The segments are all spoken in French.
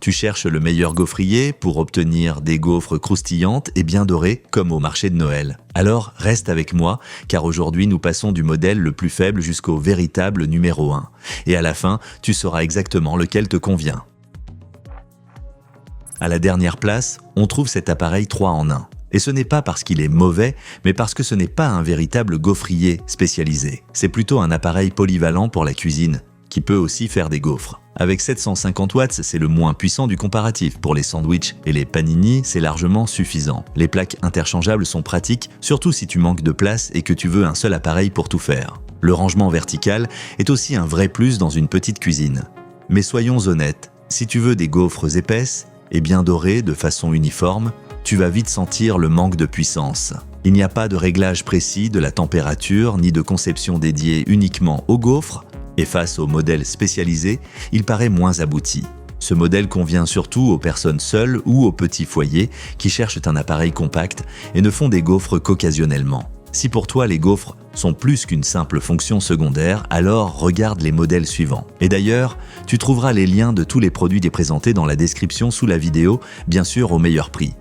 Tu cherches le meilleur gaufrier pour obtenir des gaufres croustillantes et bien dorées comme au marché de Noël. Alors reste avec moi, car aujourd'hui nous passons du modèle le plus faible jusqu'au véritable numéro 1. Et à la fin, tu sauras exactement lequel te convient. À la dernière place, on trouve cet appareil 3 en 1. Et ce n'est pas parce qu'il est mauvais, mais parce que ce n'est pas un véritable gaufrier spécialisé. C'est plutôt un appareil polyvalent pour la cuisine, qui peut aussi faire des gaufres. Avec 750 watts, c'est le moins puissant du comparatif. Pour les sandwichs et les panini, c'est largement suffisant. Les plaques interchangeables sont pratiques, surtout si tu manques de place et que tu veux un seul appareil pour tout faire. Le rangement vertical est aussi un vrai plus dans une petite cuisine. Mais soyons honnêtes, si tu veux des gaufres épaisses et bien dorées de façon uniforme, tu vas vite sentir le manque de puissance. Il n'y a pas de réglage précis de la température ni de conception dédiée uniquement aux gaufres, et face au modèle spécialisé, il paraît moins abouti. Ce modèle convient surtout aux personnes seules ou aux petits foyers qui cherchent un appareil compact et ne font des gaufres qu'occasionnellement. Si pour toi les gaufres sont plus qu'une simple fonction secondaire, alors regarde les modèles suivants. Et d'ailleurs, tu trouveras les liens de tous les produits présentés dans la description sous la vidéo, bien sûr au meilleur prix.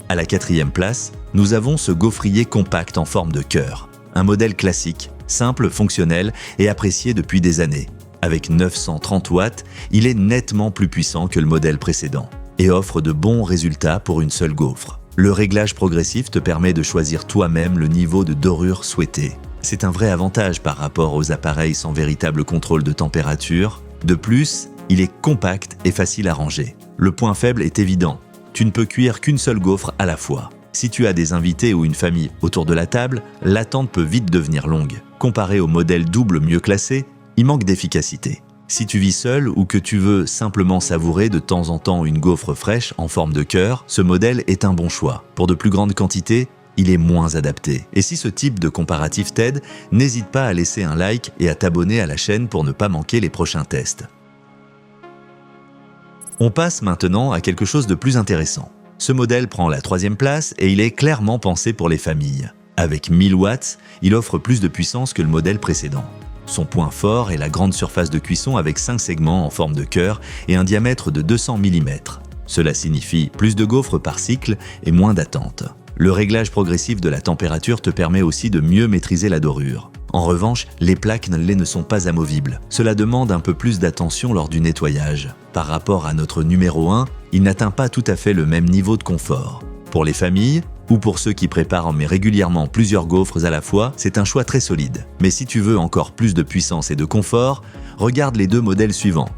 À la 4e place, nous avons ce gaufrier compact en forme de cœur. Un modèle classique, simple, fonctionnel et apprécié depuis des années. Avec 930 watts, il est nettement plus puissant que le modèle précédent et offre de bons résultats pour une seule gaufre. Le réglage progressif te permet de choisir toi-même le niveau de dorure souhaité. C'est un vrai avantage par rapport aux appareils sans véritable contrôle de température. De plus, il est compact et facile à ranger. Le point faible est évident. Tu ne peux cuire qu'une seule gaufre à la fois. Si tu as des invités ou une famille autour de la table, l'attente peut vite devenir longue. Comparé au modèle double mieux classé, il manque d'efficacité. Si tu vis seul ou que tu veux simplement savourer de temps en temps une gaufre fraîche en forme de cœur, ce modèle est un bon choix. Pour de plus grandes quantités, il est moins adapté. Et si ce type de comparatif t'aide, n'hésite pas à laisser un like et à t'abonner à la chaîne pour ne pas manquer les prochains tests. On passe maintenant à quelque chose de plus intéressant. Ce modèle prend la 3e place et il est clairement pensé pour les familles. Avec 1000 watts, il offre plus de puissance que le modèle précédent. Son point fort est la grande surface de cuisson avec 5 segments en forme de cœur et un diamètre de 200 mm. Cela signifie plus de gaufres par cycle et moins d'attente. Le réglage progressif de la température te permet aussi de mieux maîtriser la dorure. En revanche, les plaques ne sont pas amovibles. Cela demande un peu plus d'attention lors du nettoyage. Par rapport à notre numéro 1, il n'atteint pas tout à fait le même niveau de confort. Pour les familles, ou pour ceux qui préparent régulièrement plusieurs gaufres à la fois, c'est un choix très solide. Mais si tu veux encore plus de puissance et de confort, regarde les 2 modèles suivants.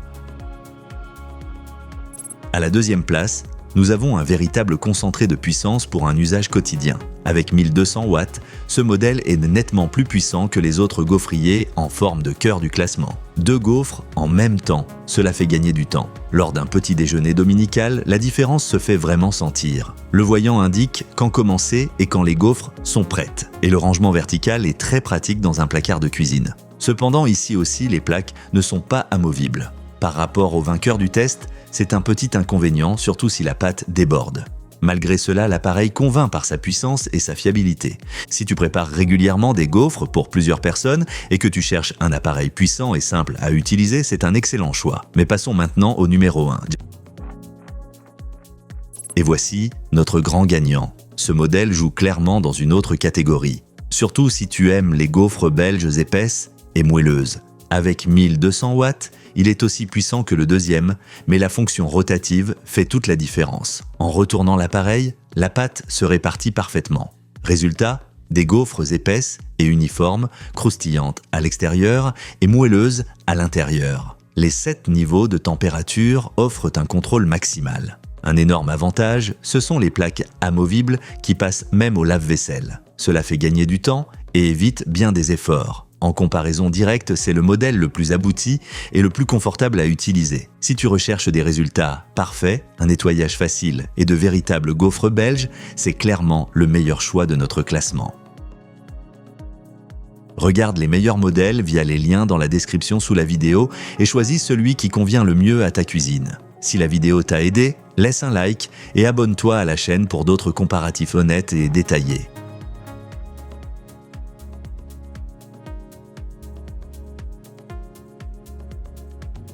À la 2e place, nous avons un véritable concentré de puissance pour un usage quotidien. Avec 1200 watts, ce modèle est nettement plus puissant que les autres gaufriers en forme de cœur du classement. 2 gaufres en même temps, cela fait gagner du temps. Lors d'un petit déjeuner dominical, la différence se fait vraiment sentir. Le voyant indique quand commencer et quand les gaufres sont prêtes. Et le rangement vertical est très pratique dans un placard de cuisine. Cependant, ici aussi, les plaques ne sont pas amovibles. Par rapport au vainqueur du test, c'est un petit inconvénient, surtout si la pâte déborde. Malgré cela, l'appareil convainc par sa puissance et sa fiabilité. Si tu prépares régulièrement des gaufres pour plusieurs personnes et que tu cherches un appareil puissant et simple à utiliser, c'est un excellent choix. Mais passons maintenant au numéro 1. Et voici notre grand gagnant. Ce modèle joue clairement dans une autre catégorie. Surtout si tu aimes les gaufres belges épaisses et moelleuses. Avec 1200 watts, il est aussi puissant que le 2e, mais la fonction rotative fait toute la différence. En retournant l'appareil, la pâte se répartit parfaitement. Résultat, des gaufres épaisses et uniformes, croustillantes à l'extérieur et moelleuses à l'intérieur. Les 7 niveaux de température offrent un contrôle maximal. Un énorme avantage, ce sont les plaques amovibles qui passent même au lave-vaisselle. Cela fait gagner du temps et évite bien des efforts. En comparaison directe, c'est le modèle le plus abouti et le plus confortable à utiliser. Si tu recherches des résultats parfaits, un nettoyage facile et de véritables gaufres belges, c'est clairement le meilleur choix de notre classement. Regarde les meilleurs modèles via les liens dans la description sous la vidéo et choisis celui qui convient le mieux à ta cuisine. Si la vidéo t'a aidé, laisse un like et abonne-toi à la chaîne pour d'autres comparatifs honnêtes et détaillés.